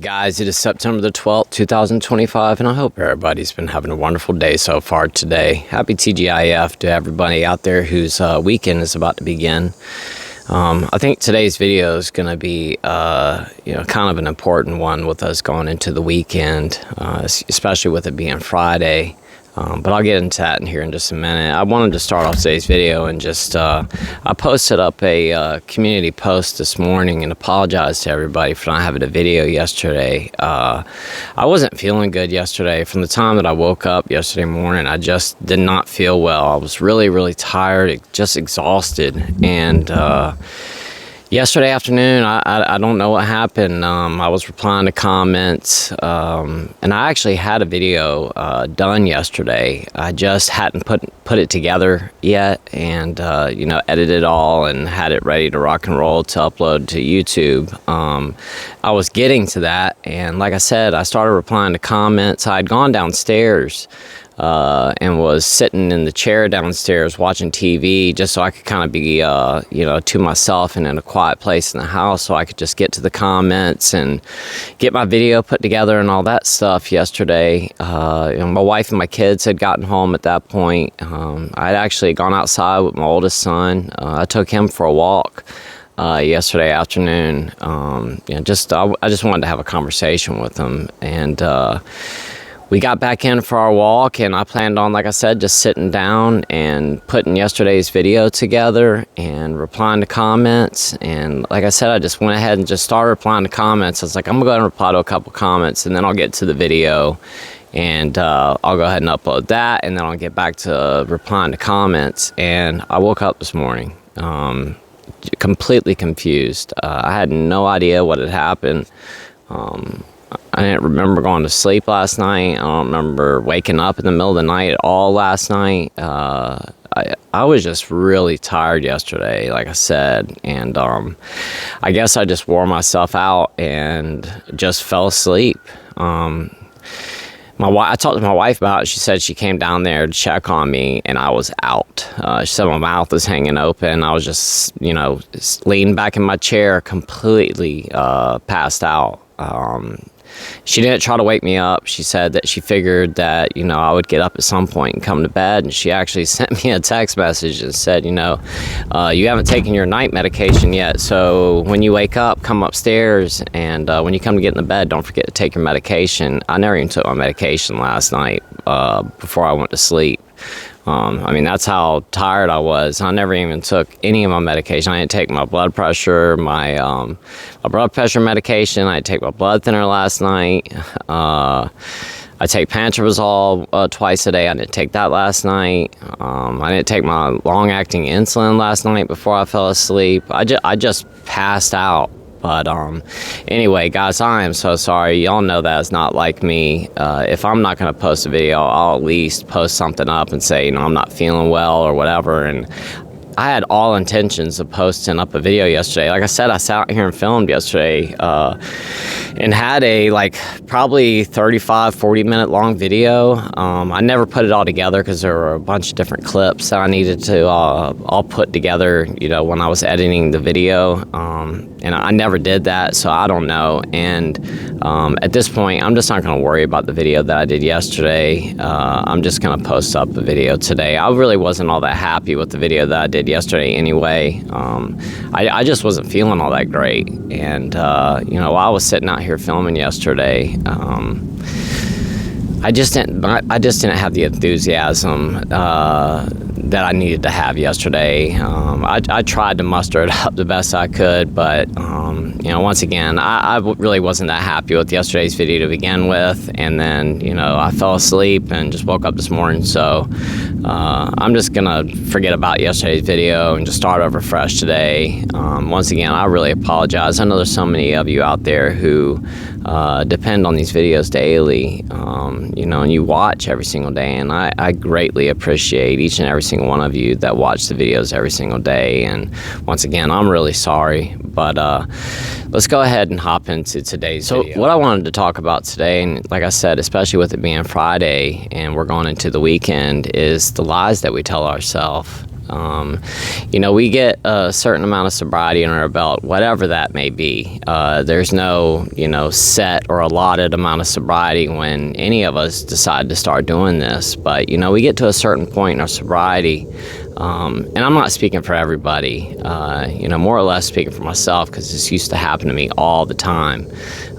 Guys, it is September the 12th, 2025, and I hope everybody's been having a wonderful day so far today. Happy TGIF to everybody out there whose weekend is about to begin. I think today's video is going to be, kind of an important one with us going into the weekend, especially with it being Friday. But I'll get into that in here in just a minute. I wanted to start off today's video and just, I posted up a community post this morning and apologized to everybody for not having a video yesterday. I wasn't feeling good yesterday. From the time that I woke up yesterday morning, I just did not feel well. I was really, really tired, just exhausted. And yesterday afternoon, I don't know what happened. I was replying to comments, and I actually had a video done yesterday. I just hadn't put it together yet, and edited it all and had it ready to rock and roll to upload to YouTube. I was getting to that, and like I said, I started replying to comments. I had gone downstairs and was sitting in the chair downstairs watching TV just so I could kind of be, to myself and in a quiet place in the house so I could just get to the comments and get my video put together and all that stuff yesterday. My wife and my kids had gotten home at that point. I'd actually gone outside with my oldest son. I took him for a walk yesterday afternoon. I just wanted to have a conversation with him, and we got back in for our walk, and I planned on, like I said, just sitting down and putting yesterday's video together and replying to comments. And like I said, I just went ahead and just started replying to comments. I was like, I'm gonna go ahead and reply to a couple comments, and then I'll get to the video, and I'll go ahead and upload that, and then I'll get back to replying to comments. And I woke up this morning completely confused. I had no idea what had happened. I didn't remember going to sleep last night. I don't remember waking up in the middle of the night at all last night. I was just really tired yesterday, like I said, and I guess I just wore myself out and just fell asleep. I talked to my wife about it. She said she came down there to check on me, and I was out. She said my mouth was hanging open. I was just, leaning back in my chair, completely passed out. She didn't try to wake me up. She said that she figured that, I would get up at some point and come to bed. And she actually sent me a text message and said, you haven't taken your night medication yet. So when you wake up, come upstairs. And when you come to get in the bed, don't forget to take your medication. I never even took my medication last night before I went to sleep. That's how tired I was. I never even took any of my medication. I didn't take my blood pressure, my blood pressure medication. I didn't take my blood thinner last night. I take pantrazole twice a day. I didn't take that last night. I didn't take my long-acting insulin last night before I fell asleep. I just passed out. But anyway, guys, I am so sorry. Y'all know that is not like me. If I'm not going to post a video, I'll at least post something up and say, I'm not feeling well or whatever. And I had all intentions of posting up a video yesterday. Like I said, I sat here and filmed yesterday and had a probably 40 minute long video. I never put it all together because there were a bunch of different clips that I needed to all put together, when I was editing the video. And I never did that, so I don't know. And at this point, I'm just not going to worry about the video that I did yesterday. I'm just going to post up a video today. I really wasn't all that happy with the video that I did yesterday anyway. I just wasn't feeling all that great. And, while I was sitting out here filming yesterday, I just didn't have the enthusiasm that I needed to have yesterday. I tried to muster it up the best I could, but once again, I really wasn't that happy with yesterday's video to begin with, and then I fell asleep and just woke up this morning. So I'm just gonna forget about yesterday's video and just start over fresh today. Once again, I really apologize. I know there's so many of you out there who depend on these videos daily, and you watch every single day, and I greatly appreciate each and every single one of you that watch the videos every single day. And once again, I'm really sorry, but let's go ahead and hop into today's video. So what I wanted to talk about today, and like I said, especially with it being Friday and we're going into the weekend, is the lies that we tell ourselves. We get a certain amount of sobriety under our belt, whatever that may be. There's no, set or allotted amount of sobriety when any of us decide to start doing this. But, we get to a certain point in our sobriety, and I'm not speaking for everybody, more or less speaking for myself, because this used to happen to me all the time.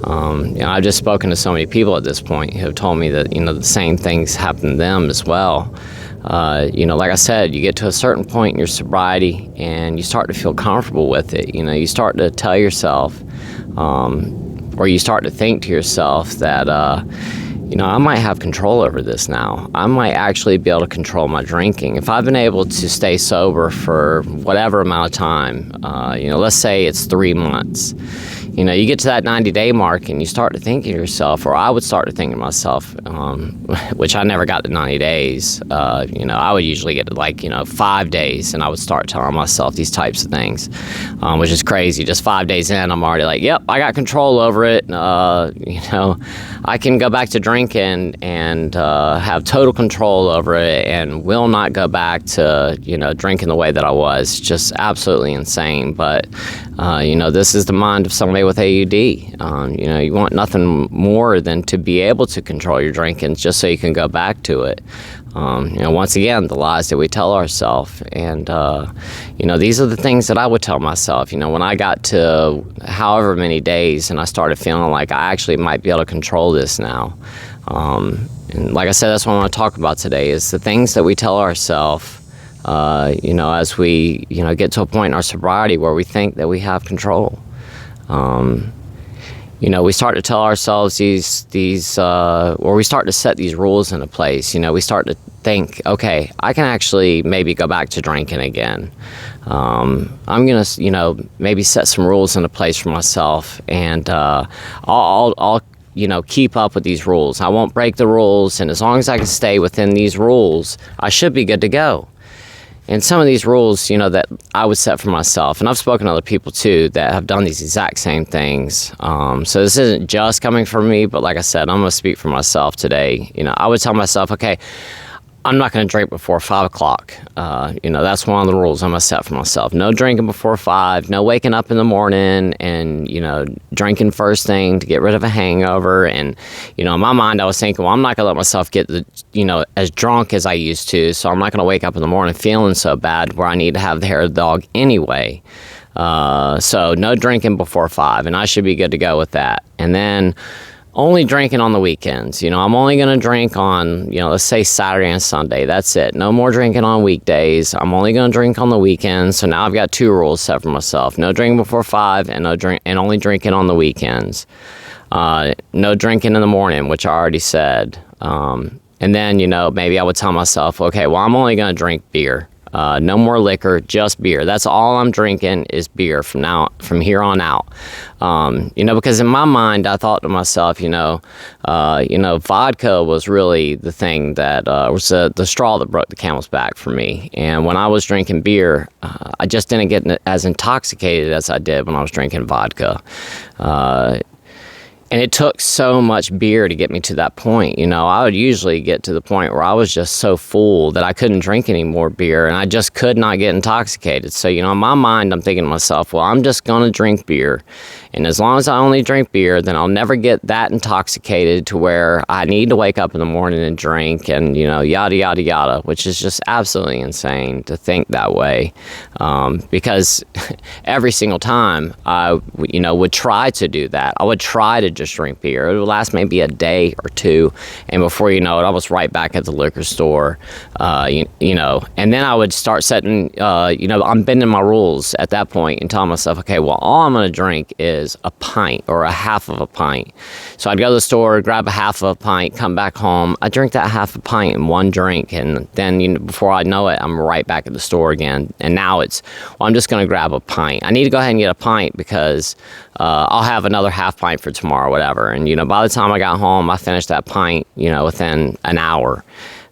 I've just spoken to so many people at this point who have told me that, the same things happen to them as well. Like I said, you get to a certain point in your sobriety and you start to feel comfortable with it. You start to tell yourself, or you start to think to yourself that, I might have control over this now. I might actually be able to control my drinking. If I've been able to stay sober for whatever amount of time, let's say it's 3 months, you get to that 90-day mark and you start to think to yourself, or I would start to think to myself, which I never got to 90 days. I would usually get to 5 days, and I would start telling myself these types of things, which is crazy. Just 5 days in, I'm already like, yep, I got control over it. I can go back to drinking and have total control over it and will not go back to, drinking the way that I was. Just absolutely insane. But, this is the mind of somebody with AUD. You want nothing more than to be able to control your drinking just so you can go back to it. Once again, the lies that we tell ourselves. And, these are the things that I would tell myself. When I got to however many days and I started feeling like I actually might be able to control this now. And like I said, that's what I want to talk about today, is the things that we tell ourselves, as we, get to a point in our sobriety where we think that we have control. We start to tell ourselves or we start to set these rules into place. We start to think, okay, I can actually maybe go back to drinking again. I'm going to, maybe set some rules into place for myself, and I'll keep up with these rules. I won't break the rules, and as long as I can stay within these rules, I should be good to go. And some of these rules, that I would set for myself, and I've spoken to other people too that have done these exact same things. So this isn't just coming from me, but like I said, I'm going to speak for myself today. I would tell myself, okay, I'm not going to drink before 5 o'clock. That's one of the rules I'm going to set for myself. No drinking before 5, no waking up in the morning and, drinking first thing to get rid of a hangover. And, in my mind, I was thinking, well, I'm not going to let myself get as drunk as I used to. So I'm not going to wake up in the morning feeling so bad where I need to have the hair of the dog anyway. So no drinking before 5, and I should be good to go with that. And then only drinking on the weekends. I'm only going to drink on, let's say Saturday and Sunday. That's it. No more drinking on weekdays. I'm only going to drink on the weekends. So now I've got 2 rules set for myself. No drinking before 5 and only drinking on the weekends. No drinking in the morning, which I already said. And then, maybe I would tell myself, okay, well, I'm only going to drink beer. No more liquor, just beer. That's all I'm drinking is beer from here on out. Because in my mind, I thought to myself, vodka was really the thing that was the straw that broke the camel's back for me. And when I was drinking beer, I just didn't get as intoxicated as I did when I was drinking vodka. And it took so much beer to get me to that point. I would usually get to the point where I was just so full that I couldn't drink any more beer, and I just could not get intoxicated. So, in my mind, I'm thinking to myself, well, I'm just going to drink beer. And as long as I only drink beer, then I'll never get that intoxicated to where I need to wake up in the morning and drink and, yada, yada, yada, which is just absolutely insane to think that way. Because every single time I, would try to do that, I would try to just drink beer. It would last maybe a day or two, and before you know it, I was right back at the liquor store, and then I would start setting, I'm bending my rules at that point and telling myself, okay, well, all I'm going to drink is a pint or a half of a pint. So I'd go to the store, grab a half of a pint, come back home. I drink that half a pint in one drink, and then before I know it, I'm right back at the store again. And now it's, well, I'm just going to grab a pint. I need to go ahead and get a pint because I'll have another half pint for tomorrow or whatever. And, by the time I got home, I finished that pint, within an hour.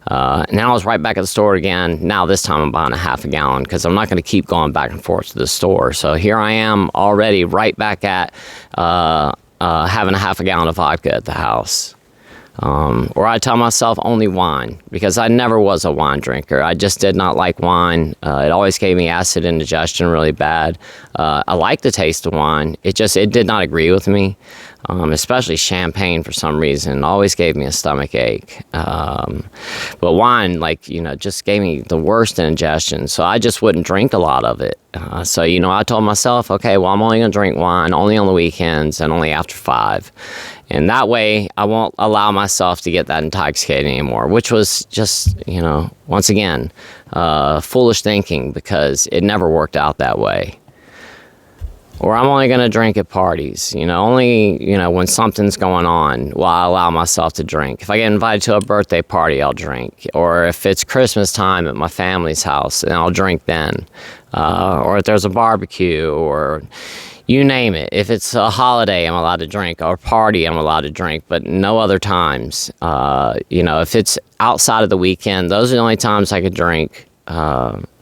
And then I was right back at the store again. Now this time I'm buying a half a gallon because I'm not going to keep going back and forth to the store. So here I am already right back at having a half a gallon of vodka at the house. Or I tell myself only wine, because I never was a wine drinker. I just did not like wine. It always gave me acid indigestion really bad. I like the taste of wine. It did not agree with me, especially champagne for some reason. It always gave me a stomach ache. But wine, just gave me the worst indigestion. So I just wouldn't drink a lot of it. So I told myself, okay, well, I'm only going to drink wine only on the weekends and only after 5. And that way, I won't allow myself to get that intoxicated anymore, which was just, once again, foolish thinking, because it never worked out that way. Or I'm only going to drink at parties, only, when something's going on will I allow myself to drink. If I get invited to a birthday party, I'll drink. Or if it's Christmas time at my family's house, then I'll drink then. Or if there's a barbecue, or you name it. If it's a holiday, I'm allowed to drink, or a party, I'm allowed to drink, but no other times. If it's outside of the weekend, those are the only times I could drink,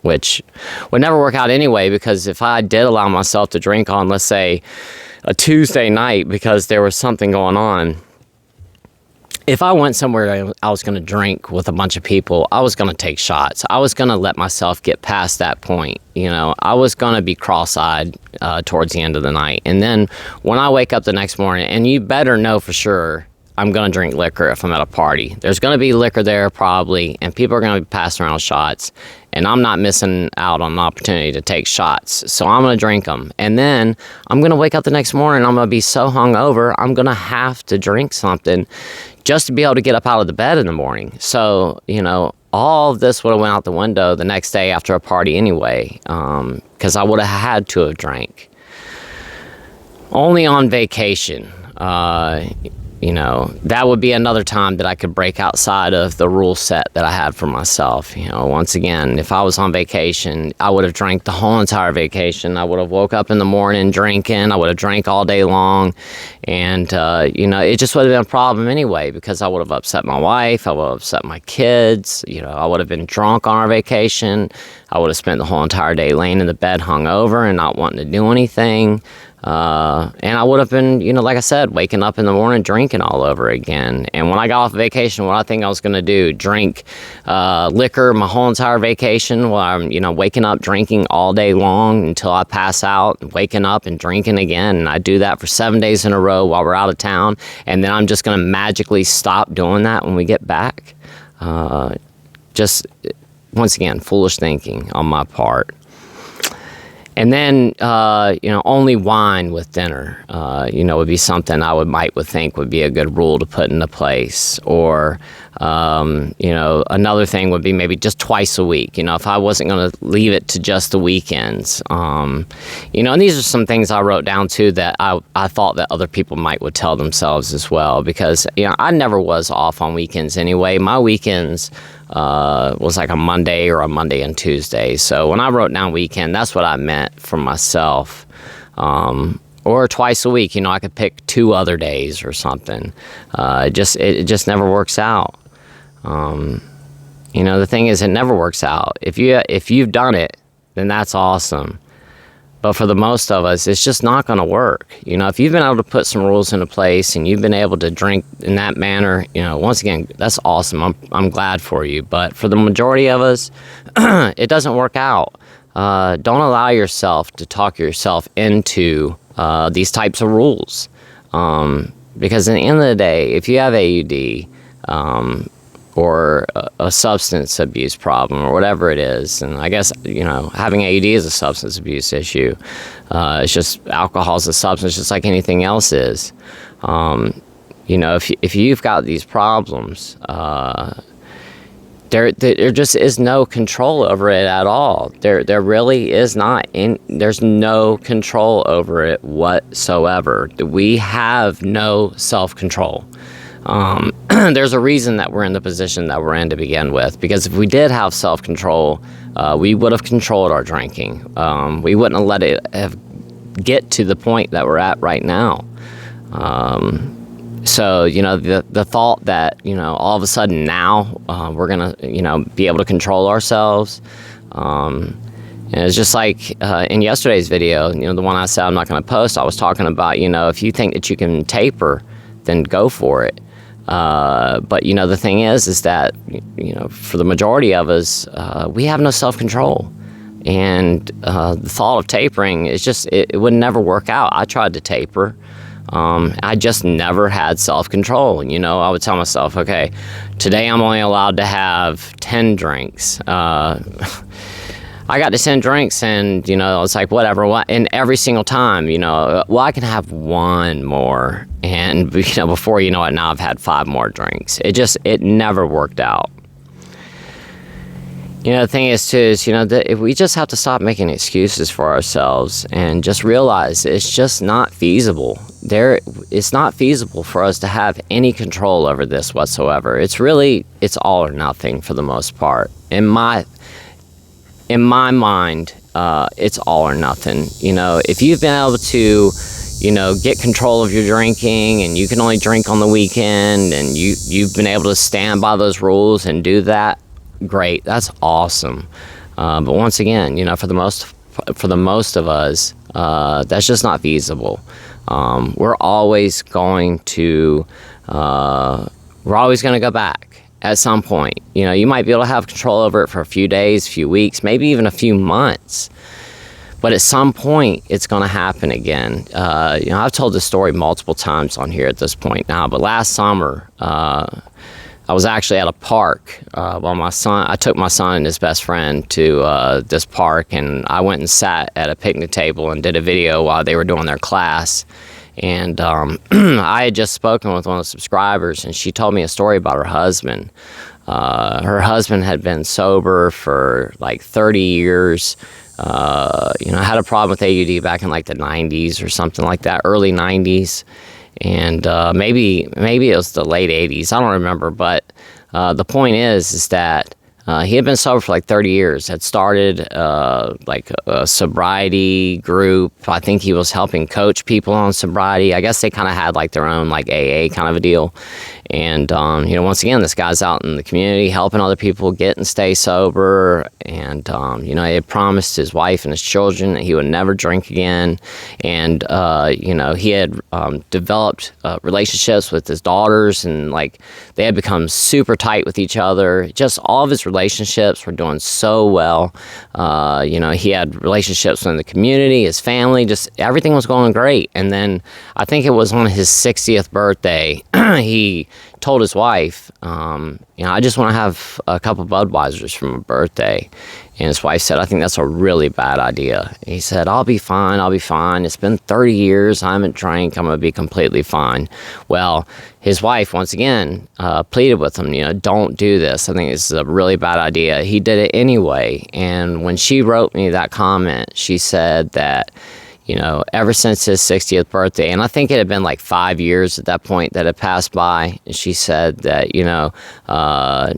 which would never work out anyway, because if I did allow myself to drink on, let's say, a Tuesday night because there was something going on, if I went somewhere I was going to drink with a bunch of people, I was going to take shots. I was going to let myself get past that point. I was going to be cross-eyed towards the end of the night. And then when I wake up the next morning, and you better know for sure I'm going to drink liquor if I'm at a party. There's going to be liquor there probably, and people are going to be passing around shots. And I'm not missing out on an opportunity to take shots. So I'm going to drink them. And then I'm going to wake up the next morning, I'm going to be so hungover, I'm going to have to drink something just to be able to get up out of the bed in the morning. So, all of this would have went out the window the next day after a party anyway, because I would have had to have drank. Only on vacation, that would be another time that I could break outside of the rule set that I had for myself. Once again, if I was on vacation, I would have drank the whole entire vacation. I would have woke up in the morning drinking. I would have drank all day long. And, it just would have been a problem anyway, because I would have upset my wife. I would have upset my kids. I would have been drunk on our vacation. I would have spent the whole entire day laying in the bed hungover and not wanting to do anything. And I would have been, like I said, waking up in the morning drinking all over again. And when I got off vacation, what I think I was going to do, drink liquor my whole entire vacation while I'm, waking up drinking all day long until I pass out, waking up and drinking again. And I do that for 7 days in a row while we're out of town. And then I'm just going to magically stop doing that when we get back. Just, once again, foolish thinking on my part. And then, only wine with dinner, would be something I would think would be a good rule to put into place. Or, another thing would be maybe just twice a week, if I wasn't going to leave it to just the weekends. And these are some things I wrote down too that I thought that other people would tell themselves as well, because, I never was off on weekends anyway. My weekends was like a Monday or a Monday and Tuesday. So when I wrote down weekend, that's what I meant for myself. Or twice a week, I could pick 2 other days or something. It just never works out. The thing is, it never works out. If you've done it, then that's awesome. But for the most of us, it's just not going to work. If you've been able to put some rules into place and you've been able to drink in that manner, once again, that's awesome. I'm glad for you. But for the majority of us, it doesn't work out. Don't allow yourself to talk yourself into these types of rules. Because at the end of the day, if you have AUD, or a substance abuse problem or whatever it is. And I guess, having AUD is a substance abuse issue. It's just alcohol is a substance just like anything else is. If you've got these problems, there just is no control over it at all. There really is not. There's no control over it whatsoever. We have no self-control. There's a reason that we're in the position that we're in to begin with, because if we did have self-control, we would have controlled our drinking. We wouldn't have let it get to the point that we're at right now. So, the thought that, all of a sudden now we're going to, be able to control ourselves. And it's just like in yesterday's video, the one I said I'm not going to post, I was talking about, if you think that you can taper, then go for it. But, the thing is that, for the majority of us, we have no self-control. And the thought of tapering is just, it would never work out. I tried to taper. I just never had self-control. I would tell myself, okay, today I'm only allowed to have 10 drinks. I got to 10 drinks and, it's like, whatever. And every single time, I can have one more. And, before you know it, now I've had 5 more drinks. It never worked out. The thing is, too, that if we just have to stop making excuses for ourselves and just realize it's just not feasible. It's not feasible for us to have any control over this whatsoever. It's all or nothing for the most part. In my mind, it's all or nothing. If you've been able to, get control of your drinking and you can only drink on the weekend and you've been able to stand by those rules and do that, great, that's awesome. But once again, for the most of us, that's just not feasible. We're always going to go back at some point. You might be able to have control over it for a few days, a few weeks, maybe even a few months. But at some point, it's going to happen again. I've told this story multiple times on here at this point now, but last summer, I was actually at a park while I took my son and his best friend to this park, and I went and sat at a picnic table and did a video while they were doing their class. And I had just spoken with one of the subscribers, and she told me a story about her husband. Her husband had been sober for like 30 years. Had a problem with AUD back in like the 90s or something like that, early 90s. And maybe it was the late 80s. I don't remember. But the point is that he had been sober for like 30 years. Had started like a sobriety group. I think he was helping coach people on sobriety. I guess they kind of had like their own like AA kind of a deal. And, once again, this guy's out in the community helping other people get and stay sober. And, he had promised his wife and his children that he would never drink again. And, he had developed relationships with his daughters, and like they had become super tight with each other. Just all of his relationships were doing so well. He had relationships in the community, his family, just everything was going great. And then I think it was on his 60th birthday, he told his wife, I just want to have a couple Budweisers for my birthday. And his wife said, I think that's a really bad idea. He said, I'll be fine. It's been 30 years. I haven't drank. I'm going to be completely fine. Well, his wife, once again, pleaded with him, don't do this. I think this is a really bad idea. He did it anyway. And when she wrote me that comment, she said that, ever since his 60th birthday, and I think it had been like 5 years at that point that had passed by, she said that,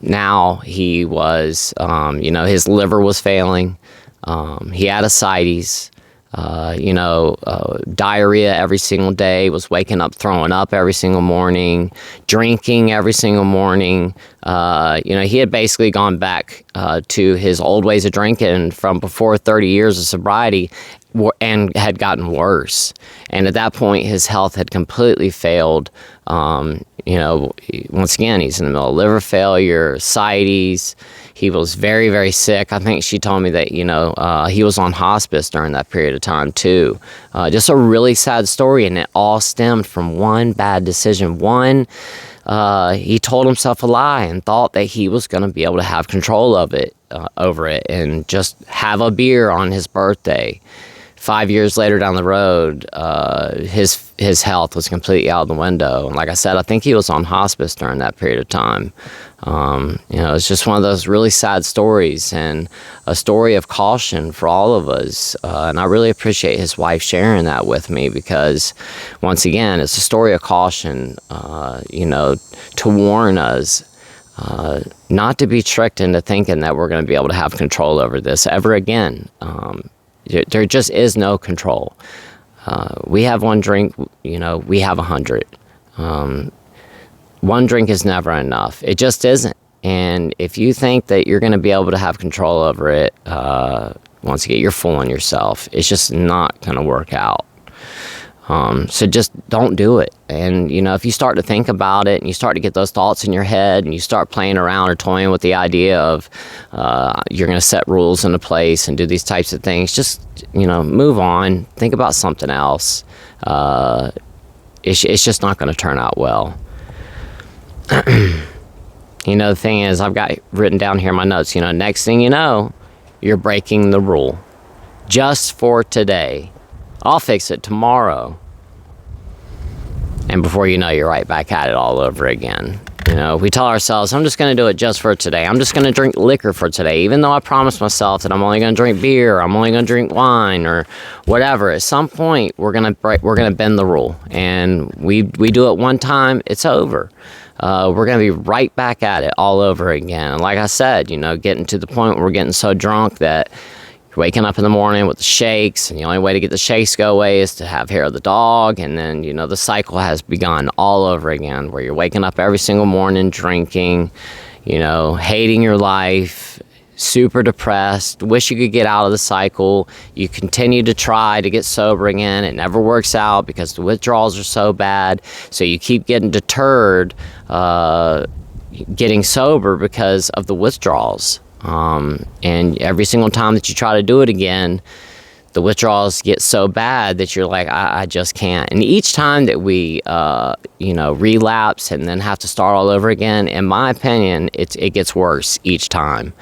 now he was, his liver was failing. He had ascites, diarrhea every single day, was waking up throwing up every single morning, drinking every single morning. He had basically gone back to his old ways of drinking from before 30 years of sobriety, and had gotten worse. And at that point, his health had completely failed. Once again, he's in the middle of liver failure, ascites. He was very, very sick. I think she told me that, he was on hospice during that period of time, too. Just a really sad story, and it all stemmed from one bad decision. He told himself a lie and thought that he was going to be able to have control of it, over it, and just have a beer on his birthday. 5 years later down the road, his health was completely out the window. And like I said, I think he was on hospice during that period of time. It's just one of those really sad stories, and a story of caution for all of us. And I really appreciate his wife sharing that with me, because once again, it's a story of caution, to warn us not to be tricked into thinking that we're going to be able to have control over this ever again. There just is no control. We have one drink, we have 100. One drink is never enough. It just isn't. And if you think that you're going to be able to have control over it, once again, you're fooling yourself. It's just not going to work out. So just don't do it. And, if you start to think about it and you start to get those thoughts in your head and you start playing around or toying with the idea of you're going to set rules into place and do these types of things, just, move on. Think about something else. It's just not going to turn out well. The thing is, I've got written down here in my notes, next thing you know, you're breaking the rule. Just for today. I'll fix it tomorrow. And before you know, you're right back at it all over again. We tell ourselves, I'm just going to do it just for today. I'm just going to drink liquor for today. Even though I promised myself that I'm only going to drink beer, I'm only going to drink wine or whatever. At some point, we're going to bend the rule. And we do it one time, it's over. We're going to be right back at it all over again. And like I said, getting to the point where we're getting so drunk that waking up in the morning with the shakes, and the only way to get the shakes go away is to have hair of the dog, and then, the cycle has begun all over again, where you're waking up every single morning drinking, hating your life, super depressed, wish you could get out of the cycle. You continue to try to get sober again. It never works out because the withdrawals are so bad, so you keep getting deterred getting sober because of the withdrawals. And every single time that you try to do it again, the withdrawals get so bad that you're like, I just can't. And each time that we, relapse and then have to start all over again, in my opinion, it gets worse each time.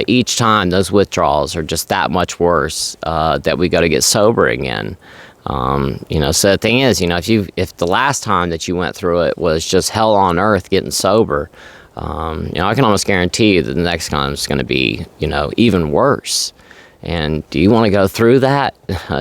Each time those withdrawals are just that much worse that we got to get sober again. So the thing is, if the last time that you went through it was just hell on earth getting sober, I can almost guarantee you that the next time is going to be, even worse. And do you want to go through that?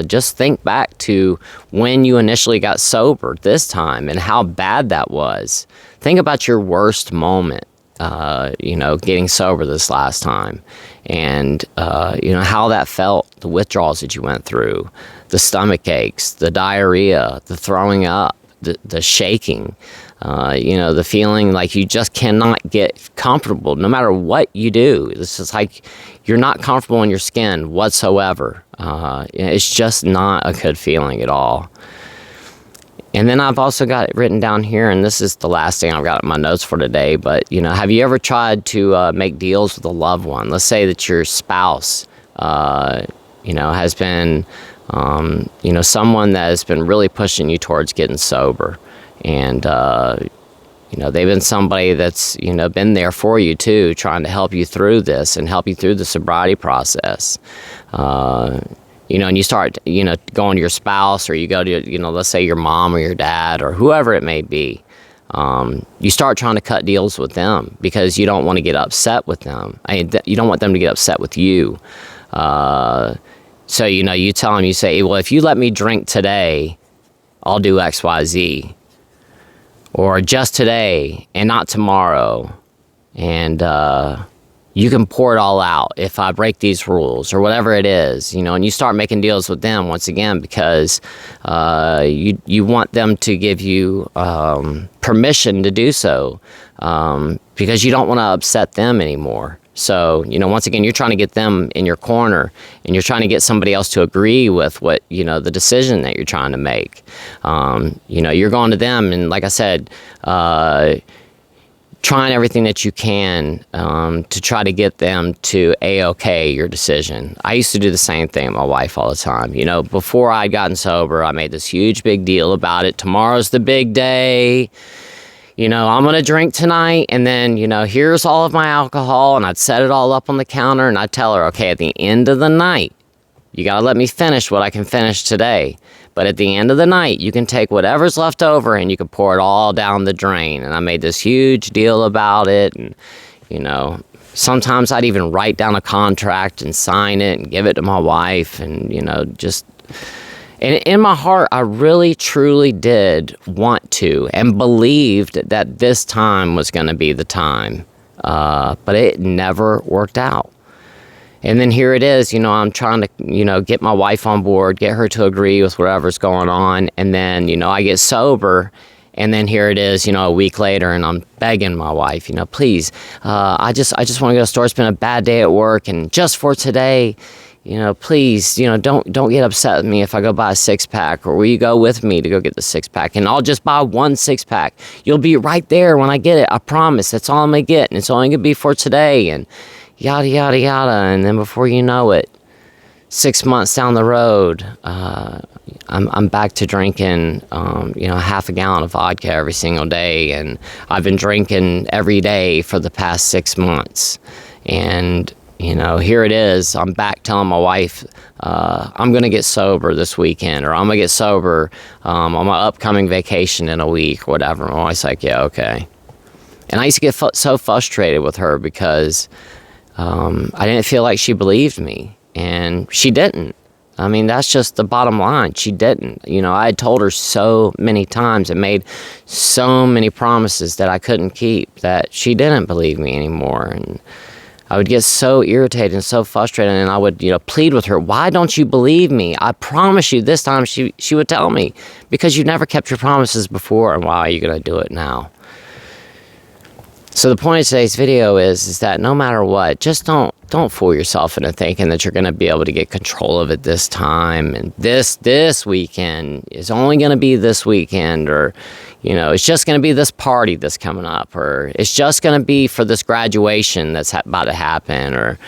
Just think back to when you initially got sober this time and how bad that was. Think about your worst moment, getting sober this last time. And, how that felt, the withdrawals that you went through, the stomach aches, the diarrhea, the throwing up, the shaking. The feeling like you just cannot get comfortable no matter what you do. It's just like you're not comfortable in your skin whatsoever. It's just not a good feeling at all. And then I've also got it written down here, and this is the last thing I've got in my notes for today, but, have you ever tried to make deals with a loved one? Let's say that your spouse, has been, someone that has been really pushing you towards getting sober. And, they've been somebody that's, been there for you too, trying to help you through this and help you through the sobriety process. And you start, going to your spouse, or you go to, let's say your mom or your dad or whoever it may be. You start trying to cut deals with them because you don't want to get upset with them. You don't want them to get upset with you. So, you tell them, you say, well, if you let me drink today, I'll do X, Y, Z. Or just today and not tomorrow. And you can pour it all out if I break these rules or whatever it is, and you start making deals with them once again because you want them to give you permission to do so because you don't want to upset them anymore. So, once again, you're trying to get them in your corner and you're trying to get somebody else to agree with what, the decision that you're trying to make. You're going to them and, like I said, trying everything that you can to try to get them to A-OK your decision. I used to do the same thing with my wife all the time. Before I'd gotten sober, I made this huge big deal about it. Tomorrow's the big day. I'm going to drink tonight, and then, here's all of my alcohol, and I'd set it all up on the counter, and I'd tell her, okay, at the end of the night, you got to let me finish what I can finish today. But at the end of the night, you can take whatever's left over, and you can pour it all down the drain. And I made this huge deal about it, and, sometimes I'd even write down a contract and sign it and give it to my wife, and, And in my heart, I really, truly did want to and believed that this time was going to be the time. But it never worked out. And then here it is, I'm trying to, get my wife on board, get her to agree with whatever's going on. And then, I get sober. And then here it is, a week later, and I'm begging my wife, please, I just want to go to the store. It's been a bad day at work. And just for today, please, don't get upset with me if I go buy a 6-pack, or will you go with me to go get the 6-pack? And I'll just buy one 6-pack. You'll be right there when I get it. I promise. That's all I'm going to get. And it's only going to be for today. And yada, yada, yada. And then before you know it, 6 months down the road, I'm back to drinking, half a gallon of vodka every single day. And I've been drinking every day for the past 6 months. And here it is. I'm back telling my wife, I'm going to get sober this weekend, or I'm going to get sober on my upcoming vacation in a week, whatever. My wife's like, yeah, okay. And I used to get so frustrated with her because I didn't feel like she believed me, and she didn't. I mean, that's just the bottom line. She didn't. I had told her so many times and made so many promises that I couldn't keep that she didn't believe me anymore. And I would get so irritated and so frustrated, and I would, plead with her, why don't you believe me? I promise you this time. She would tell me, because you never kept your promises before, and why are you going to do it now? So the point of today's video is that no matter what, just don't fool yourself into thinking that you're going to be able to get control of it this time, and this weekend is only going to be this weekend, or it's just going to be this party that's coming up, or it's just going to be for this graduation that's about to happen, or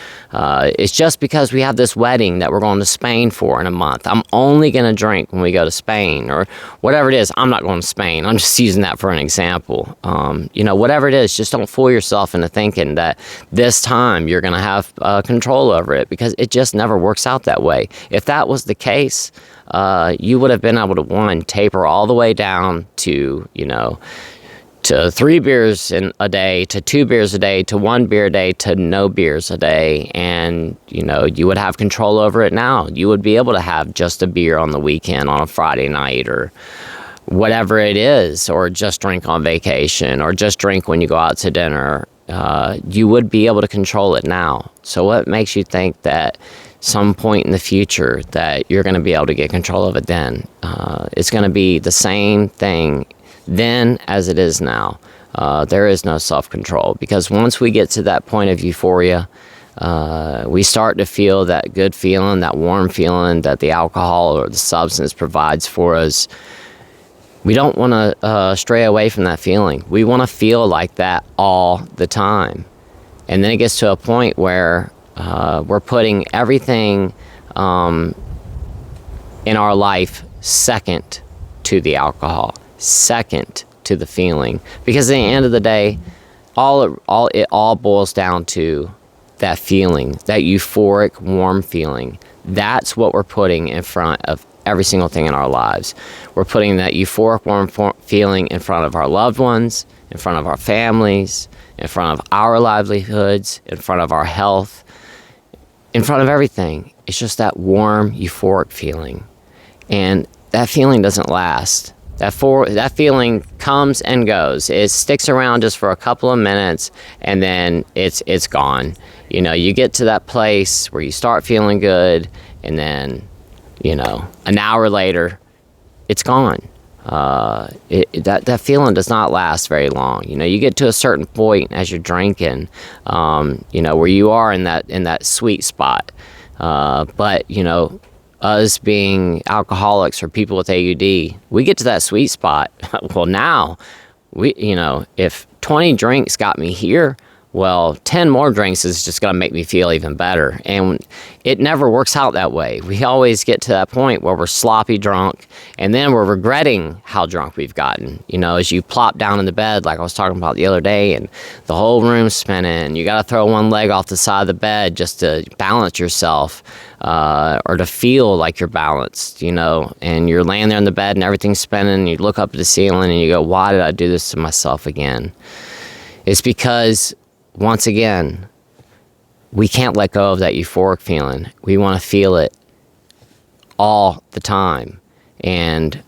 it's just because we have this wedding that we're going to Spain for in a month. I'm only going to drink when we go to Spain, or whatever it is. I'm not going to Spain. I'm just using that for an example. Whatever it is, just don't fool yourself into thinking that this time you're going to have control over it, because it just never works out that way. If that was the case, you would have been able to, one, taper all the way down to, to 3 beers a day, to 2 beers a day, to 1 beer a day, to no beers a day. And, you would have control over it now. You would be able to have just a beer on the weekend, on a Friday night, or whatever it is, or just drink on vacation, or just drink when you go out to dinner. You would be able to control it now. So what makes you think that some point in the future that you're going to be able to get control of it then? It's going to be the same thing then as it is now. There is no self-control, because once we get to that point of euphoria, we start to feel that good feeling, that warm feeling that the alcohol or the substance provides for us. We don't want to stray away from that feeling. We want to feel like that all the time. And then it gets to a point where we're putting everything in our life second to the alcohol, second to the feeling. Because at the end of the day, it all boils down to that feeling, that euphoric, warm feeling. That's what we're putting in front of every single thing in our lives. We're putting that euphoric, warm feeling in front of our loved ones, in front of our families, in front of our livelihoods, in front of our health, in front of everything. It's just that warm, euphoric feeling. And that feeling doesn't last. That feeling comes and goes. It sticks around just for a couple of minutes, and then it's gone. You get to that place where you start feeling good, and then, an hour later, it's gone. That feeling does not last very long. You get to a certain point as you're drinking, where you are in that sweet spot. But us being alcoholics or people with AUD, we get to that sweet spot. Well, now if 20 drinks got me here, well, 10 more drinks is just going to make me feel even better. And it never works out that way. We always get to that point where we're sloppy drunk, and then we're regretting how drunk we've gotten. As you plop down in the bed, like I was talking about the other day, and the whole room's spinning. You got to throw one leg off the side of the bed just to balance yourself, or to feel like you're balanced, and you're laying there in the bed and everything's spinning, and you look up at the ceiling and you go, why did I do this to myself again? It's because, once again, we can't let go of that euphoric feeling. We want to feel it all the time. And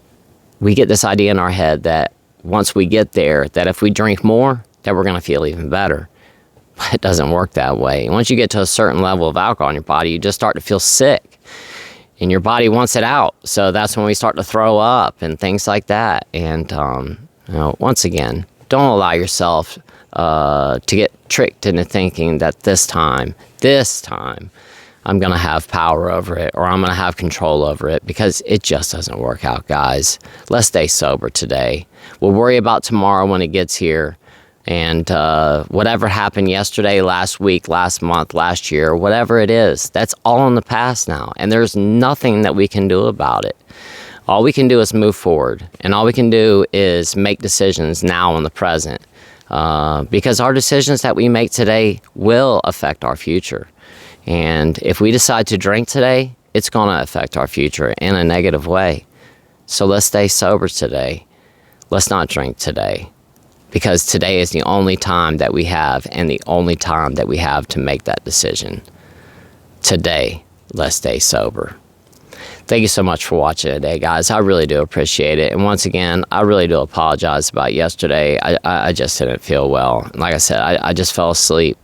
we get this idea in our head that once we get there, that if we drink more, that we're going to feel even better. But it doesn't work that way. Once you get to a certain level of alcohol in your body, you just start to feel sick. And your body wants it out. So that's when we start to throw up and things like that. And, once again, don't allow yourself to get tricked into thinking that this time, I'm going to have power over it, or I'm going to have control over it, because it just doesn't work out, guys. Let's stay sober today. We'll worry about tomorrow when it gets here. And whatever happened yesterday, last week, last month, last year, whatever it is, that's all in the past now. And there's nothing that we can do about it. All we can do is move forward. And all we can do is make decisions now in the present. Because our decisions that we make today will affect our future. And if we decide to drink today, it's going to affect our future in a negative way. So let's stay sober today. Let's not drink today. Because today is the only time that we have, and the only time that we have to make that decision. Today, let's stay sober. Thank you so much for watching today, guys. I really do appreciate it. And once again, I really do apologize about yesterday. I just didn't feel well. And like I said, I just fell asleep.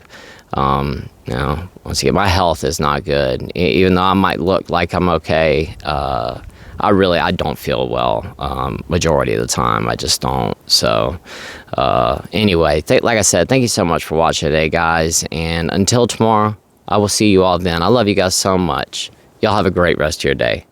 Once again, my health is not good. Even though I might look like I'm okay, I don't feel well majority of the time. I just don't. So anyway, like I said, thank you so much for watching today, guys. And until tomorrow, I will see you all then. I love you guys so much. Y'all have a great rest of your day.